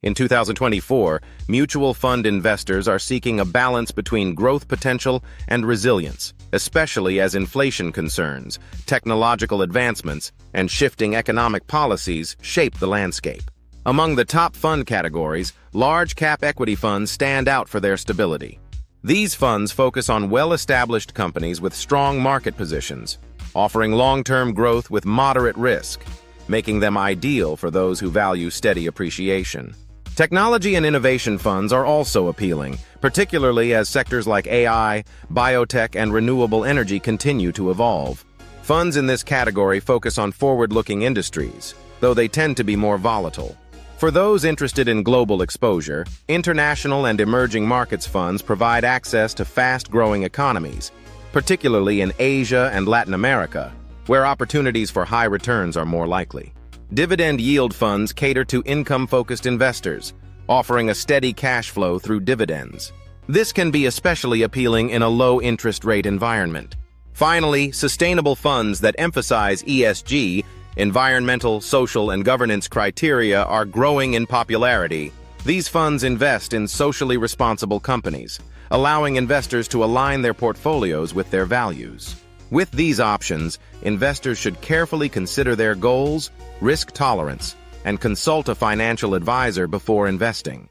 In 2024, mutual fund investors are seeking a balance between growth potential and resilience, especially as inflation concerns, technological advancements, and shifting economic policies shape the landscape. Among the top fund categories, large-cap equity funds stand out for their stability. These funds focus on well-established companies with strong market positions, offering long-term growth with moderate risk, making them ideal for those who value steady appreciation. Technology and innovation funds are also appealing, particularly as sectors like AI, biotech, and renewable energy continue to evolve. Funds in this category focus on forward-looking industries, though they tend to be more volatile. For those interested in global exposure, international and emerging markets funds provide access to fast-growing economies, particularly in Asia and Latin America, where opportunities for high returns are more likely. Dividend yield funds cater to income-focused investors, offering a steady cash flow through dividends. This can be especially appealing in a low-interest rate environment. Finally, sustainable funds that emphasize ESG, environmental, social, and governance criteria, are growing in popularity. These funds invest in socially responsible companies, allowing investors to align their portfolios with their values. With these options, investors should carefully consider their goals, risk tolerance, and consult a financial advisor before investing.